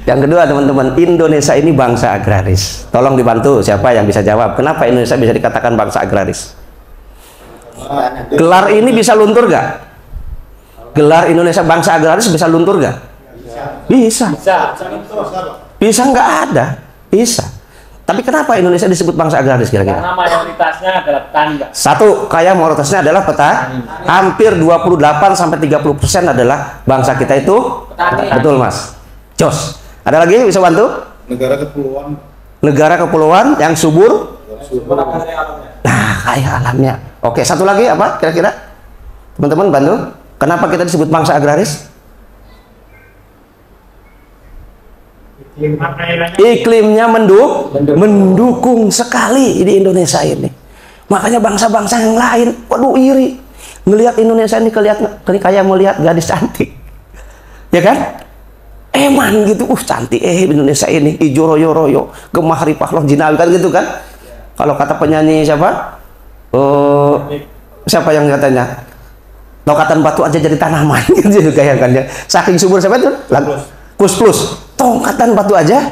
Yang kedua teman-teman, Indonesia ini bangsa agraris. Tolong dibantu siapa yang bisa jawab. Kenapa Indonesia bisa dikatakan bangsa agraris? Gelar ini bisa luntur gak? Gelar Indonesia bangsa agraris bisa luntur gak? Bisa. Bisa nggak ada. Bisa. Tapi kenapa Indonesia disebut bangsa agraris kira-kira? Karena mayoritasnya adalah petani. Satu, mayoritasnya adalah petani. Hampir 28-30% adalah bangsa kita itu petani. Betul Mas. Jos. Ada lagi bisa bantu? Negara kepulauan. Negara kepulauan yang subur. Nah, kaya alamnya. Oke, satu lagi apa kira-kira? Teman-teman bantu. Kenapa kita disebut bangsa agraris? Iklimnya mendukung sekali di Indonesia ini. Makanya bangsa-bangsa yang lain, waduh iri ngelihat Indonesia ini, kayak melihat gadis cantik, ya kan? Eman gitu, cantik Indonesia ini, ijo royo royo, gemah ripah loh jinawi kan gitu kan? Kalau kata penyanyi siapa? Siapa yang katanya? Tokatan batu aja jadi tanaman gitu kayak kan ya. Saking subur siapa itu? Kus plus. Tongkatan batu aja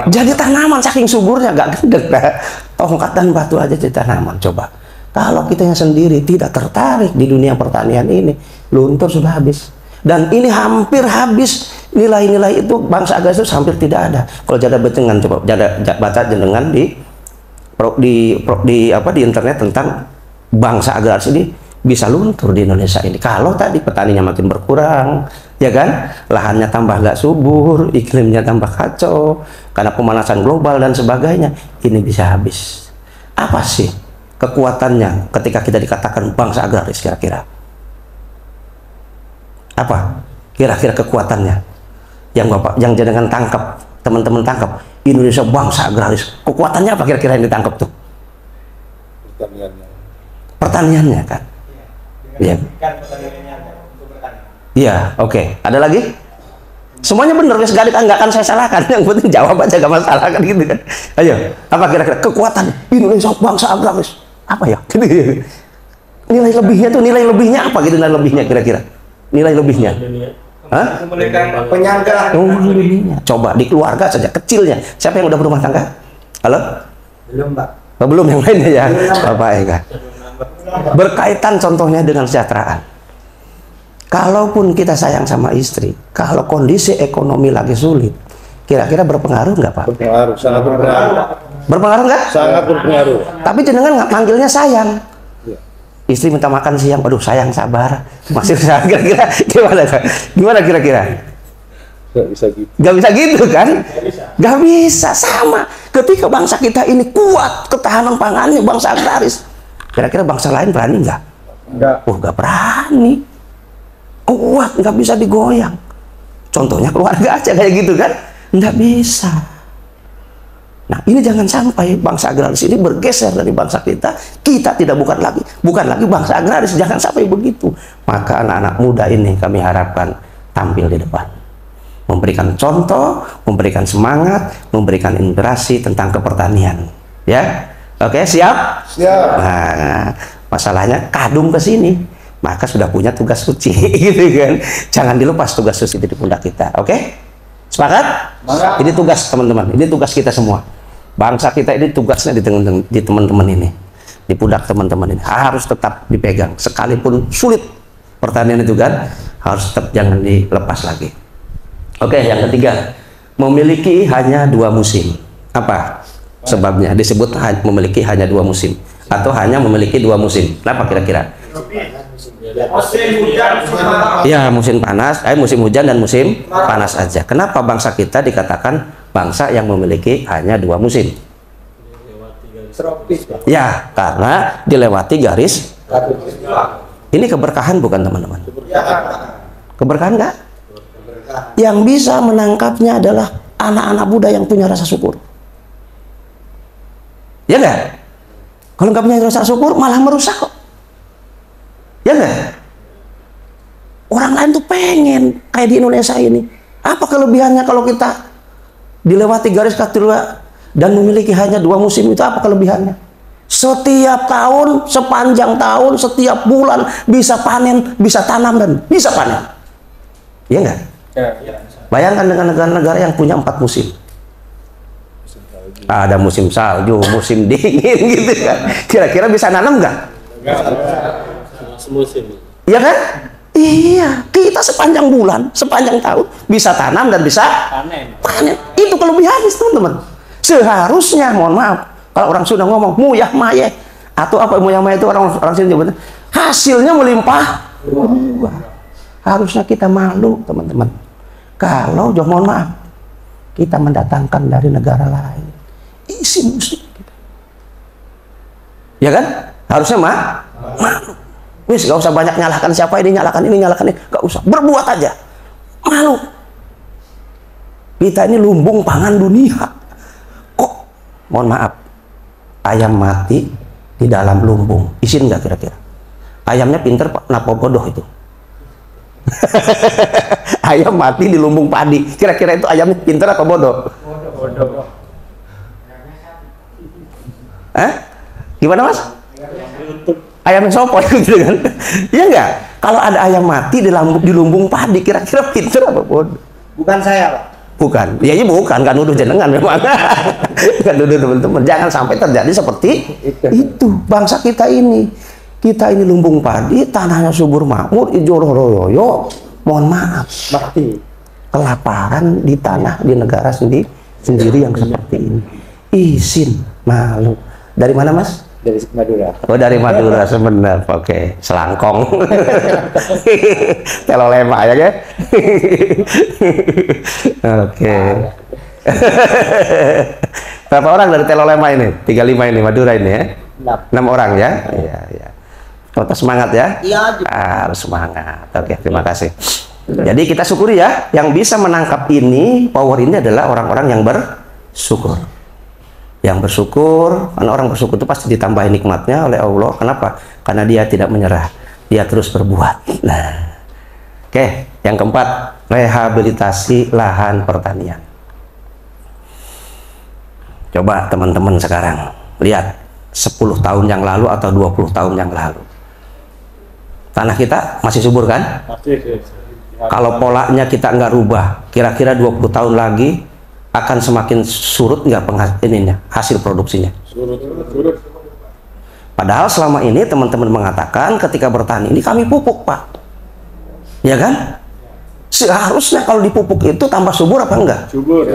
jadi tanaman, saking suburnya gak gendek. Tongkatan batu aja jadi tanaman. Coba kalau kita yang sendiri tidak tertarik di dunia pertanian ini, luntur sudah habis. Dan ini hampir habis nilai-nilai itu, bangsa agraris itu hampir tidak ada. Kalau jada becengan, coba baca jenengan di internet tentang bangsa agraris ini, bisa luntur di Indonesia ini. Kalau tadi petaninya makin berkurang, ya kan, lahannya tambah nggak subur, iklimnya tambah kacau karena pemanasan global dan sebagainya, ini bisa habis. Apa sih kekuatannya ketika kita dikatakan bangsa agraris kira-kira? Apa kira-kira kekuatannya yang Bapak, yang jangan tangkap, teman-teman tangkap, Indonesia bangsa agraris, kekuatannya apa kira-kira yang ditangkap tuh? Pertaniannya kan. Iya. Iya, oke. Ada lagi? Semuanya benar, wes nggak akan saya salahkan. Yang penting jawab aja, gak masalah kan gitu kan. Ayo, apa kira-kira kekuatan Indonesia bangsa agraris? Apa ya? Nilai lebihnya tuh, nilai lebihnya apa gitu, nilai lebihnya kira-kira? Nilai lebihnya? Hah? Penyangga. Coba di keluarga saja kecilnya. Siapa yang udah berumah tangga? Halo? Belum, Pak. Oh, belum, yang lainnya ya. Bapak Eka. Berkaitan contohnya dengan kesejahteraan. Kalaupun kita sayang sama istri, kalau kondisi ekonomi lagi sulit, kira-kira berpengaruh nggak Pak? Berpengaruh, sangat berpengaruh. Berpengaruh nggak? Sangat berpengaruh. Tapi jenengan nggak manggilnya sayang. Istri minta makan siang, aduh sayang sabar. Masih kira-kira gimana? Gimana kira-kira? Gak bisa gitu. Gak bisa gitu kan? Gak bisa. Sama. Ketika bangsa kita ini kuat ketahanan pangannya, bangsa agraris, kira-kira bangsa lain berani nggak? Enggak. Oh, nggak berani. Kuat, nggak bisa digoyang. Contohnya keluarga aja kayak gitu kan? Nggak bisa. Nah, ini jangan sampai bangsa agraris ini bergeser dari bangsa kita. Kita tidak bukan lagi bangsa agraris. Jangan sampai begitu. Maka anak-anak muda ini kami harapkan tampil di depan, memberikan contoh, memberikan semangat, memberikan inspirasi tentang kepertanian. Ya, oke, siap? Siap. Nah, masalahnya kadung ke sini, maka sudah punya tugas suci, gitu kan? Jangan dilepas tugas suci di pundak kita. Oke? Sepakat? Ini tugas teman-teman. Ini tugas kita semua. Bangsa kita ini tugasnya di teman-teman ini, di pundak teman-teman ini harus tetap dipegang. Sekalipun sulit pertanian itu kan, harus tetap jangan dilepas lagi. Oke, yang ketiga, memiliki hanya 2 musim. Apa sebabnya disebut memiliki hanya 2 musim atau hanya memiliki 2 musim? Kenapa kira-kira? Musim hujan, Ya, musim panas, musim hujan dan musim panas aja. Kenapa bangsa kita dikatakan bangsa yang memiliki hanya 2 musim? Tropis, Pak. Ya, karena dilewati garis. Ini keberkahan bukan teman-teman? Keberkahan nggak? Yang bisa menangkapnya adalah anak-anak muda yang punya rasa syukur. Ya nggak? Kalau nggak punya rasa syukur malah merusak kok. Ya nggak? Orang lain tuh pengen kayak di Indonesia ini. Apa kelebihannya kalau kita dilewati garis katulistiwa dan memiliki hanya 2 musim? Itu apa kelebihannya? Setiap tahun, sepanjang tahun, setiap bulan bisa panen, bisa tanam dan bisa panen. Iya nggak? Ya. Bayangkan dengan negara-negara yang punya 4 musim. Ada musim salju, musim dingin gitu kan. Kira-kira bisa nanam nggak? Semusim. Iya kan? Iya, kita sepanjang bulan, sepanjang tahun bisa tanam dan bisa panen. Itu kelebihannya teman-teman. Seharusnya, mohon maaf, kalau orang Sunda ngomong muyah maye atau apa muyah maye itu orang sini nyebutnya, hasilnya melimpah ruah. Harusnya kita malu teman-teman. Kalau mohon maaf, kita mendatangkan dari negara lain isi musim kita. Ya kan? Harusnya malu. Wis, gak usah banyak nyalahkan siapa ini, nyalahkan ini, gak usah. Berbuat aja. Malu. Kita ini lumbung pangan dunia. Kok, mohon maaf, ayam mati di dalam lumbung. Isin nggak kira-kira? Ayamnya pinter, napa bodoh itu? Ayam mati di lumbung padi. Kira-kira itu ayamnya pinter apa bodoh? Bodoh. Hah? Gimana mas? Ayam yang sopot gitu kan? Iya nggak? Kalau ada ayam mati di lumbung padi, kira-kira pinter apa bodoh? Bukan saya, Pak. Bukan, ya ini bukan, kan nuduh jenengan memang. Kan nuduh teman-teman. Jangan sampai terjadi seperti itu. Bangsa kita ini lumbung padi, tanahnya subur makmur, hijau royoyo. Mohon maaf, Mati. kelaparan di tanah di negara sendiri yang seperti ini. Izin, malu. Dari mana mas? Dari Madura. Oh dari Madura sebenarnya. Oke, selangkong. Telolema ya kan? Oke. Berapa orang dari Telolema ini? 35 ini Madura ini ya? 6 orang ya? Iya, iya. Tetap semangat ya? Iya. Harus semangat. Oke, terima kasih. Jadi kita syukuri ya, yang bisa menangkap ini, power ini adalah orang-orang yang bersyukur. Yang bersyukur, karena orang bersyukur itu pasti ditambahi nikmatnya oleh Allah. Kenapa? Karena dia tidak menyerah, dia terus berbuat. Nah, oke, yang keempat, rehabilitasi lahan pertanian. Coba teman-teman sekarang lihat 10 tahun yang lalu atau 20 tahun yang lalu, tanah kita masih subur kan? Masih. Kalau polanya kita nggak rubah, kira-kira 20 tahun lagi akan semakin surut nggak hasil produksinya? Surut. Padahal selama ini teman-teman mengatakan ketika bertani ini kami pupuk pak, ya kan? Seharusnya kalau dipupuk itu tambah subur apa enggak? Subur.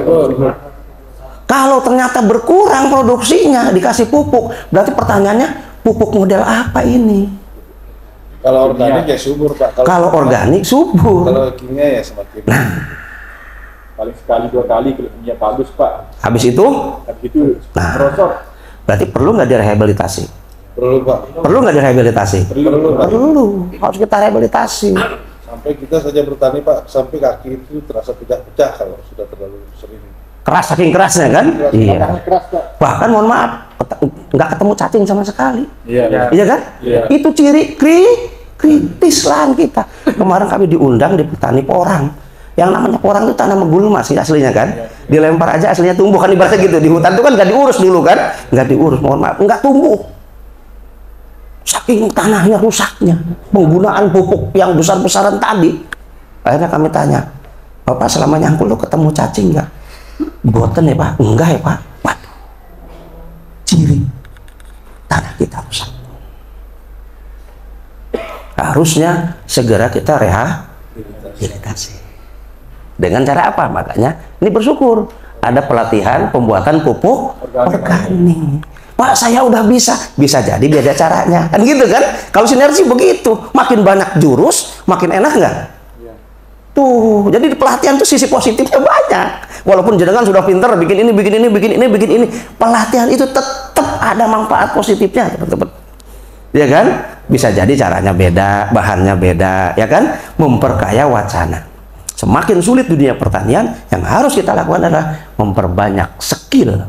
Kalau ternyata berkurang produksinya dikasih pupuk, berarti pertanyaannya pupuk model apa ini? Kalau organik ya subur pak. Kalau organik subur. Kalau kimia ya semakin. Nah, Paling sekali 2 kali kalau bagus pak. habis itu, nah, merosot. berarti perlu nggak direhabilitasi? Perlu pak. Perlu nggak direhabilitasi? Perlu pak. Perlu, harus kita rehabilitasi. Sampai kita saja bertani pak, sampai kaki itu terasa pecah-pecah kalau sudah terlalu sering. Keras, saking kerasnya kan? Iya. Keras pak. Bahkan mohon maaf, nggak ketemu cacing sama sekali. Iya. Iya kan? Iya. Itu ciri kritis lahan kita. Kemarin kami diundang di petani porang. Yang namanya porang itu tanah megulma sih aslinya kan? Dilempar aja aslinya tumbuh kan, ibaratnya gitu. Di hutan itu kan nggak diurus dulu kan? Nggak diurus, mohon maaf, nggak tumbuh. Saking tanahnya rusaknya, penggunaan pupuk yang besar-besaran tadi. Akhirnya kami tanya, Bapak selama nyangkul lo ketemu cacing nggak? Boten ya Pak? Enggak ya Pak. Waduh, ciri tanah kita rusak. Harusnya segera kita rehabilitasi. Dengan cara apa? Makanya ini bersyukur ada pelatihan pembuatan pupuk organik. Pak, saya udah bisa jadi beda caranya kan gitu kan? Kalau sinergi begitu, makin banyak jurus makin enak nggak? Tuh, jadi di pelatihan tuh sisi positifnya banyak. Walaupun jenengan sudah pinter bikin ini, pelatihan itu tetap ada manfaat positifnya teman-teman. Ya kan? Bisa jadi caranya beda, bahannya beda, ya kan? Memperkaya wacana. Semakin sulit dunia pertanian, yang harus kita lakukan adalah memperbanyak skill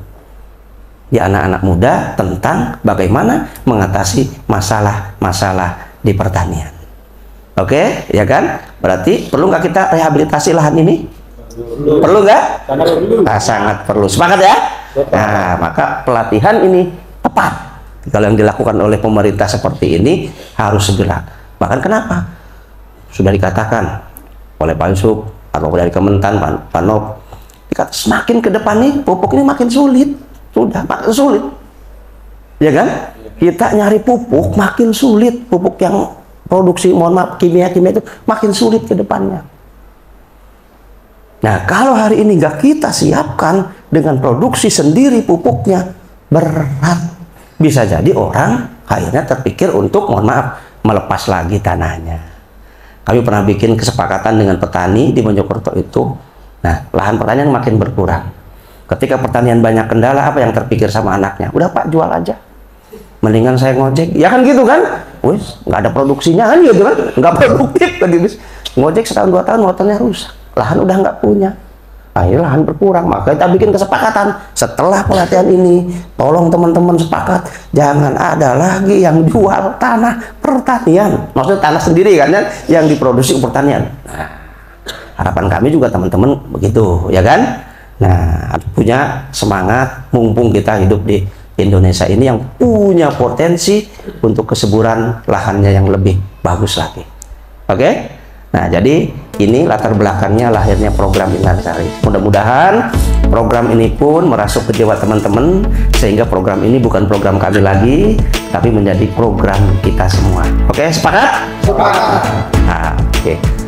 di anak-anak muda tentang bagaimana mengatasi masalah-masalah di pertanian. Oke, ya kan? Berarti perlu nggak kita rehabilitasi lahan ini? Perlu nggak? Sangat perlu. Nah, sangat perlu. Sepakat ya? Nah, maka pelatihan ini tepat. Kalau yang dilakukan oleh pemerintah seperti ini harus segera. Bahkan kenapa? Sudah dikatakan oleh Pak Yusuf, Kalau dari Kementan, Pak Nop, semakin ke depan nih pupuk ini makin sulit, sudah makin sulit, ya kan? Kita nyari pupuk makin sulit, pupuk yang produksi, mohon maaf, kimia itu makin sulit ke depannya. Nah, kalau hari ini nggak kita siapkan dengan produksi sendiri pupuknya, berat. Bisa jadi orang akhirnya terpikir untuk, mohon maaf, melepas lagi tanahnya. Kami pernah bikin kesepakatan dengan petani di Mojokerto itu. Nah, lahan pertanian makin berkurang. Ketika pertanian banyak kendala, apa yang terpikir sama anaknya? Udah Pak, jual aja. Mendingan saya ngojek. Ya kan gitu kan? Wis, nggak ada produksinya kan gitu kan? Nggak produktif kan gitu. Ngojek setahun 2 tahun motornya rusak. Lahan udah nggak punya. Akhirnya lahan berkurang. Maka kita bikin kesepakatan. Setelah pelatihan ini, tolong teman-teman sepakat, jangan ada lagi yang jual tanah pertanian. Maksudnya tanah sendiri kan, yang diproduksi pertanian. Nah, harapan kami juga teman-teman begitu, ya kan? Nah, punya semangat, mumpung kita hidup di Indonesia ini yang punya potensi untuk kesuburan lahannya yang lebih bagus lagi. Oke? Nah, jadi ini latar belakangnya lahirnya program Ingansari. Mudah-mudahan program ini pun merasuk ke jiwa teman-teman, sehingga program ini bukan program kami lagi, tapi menjadi program kita semua. Oke, sepakat? Sepakat. Nah, oke.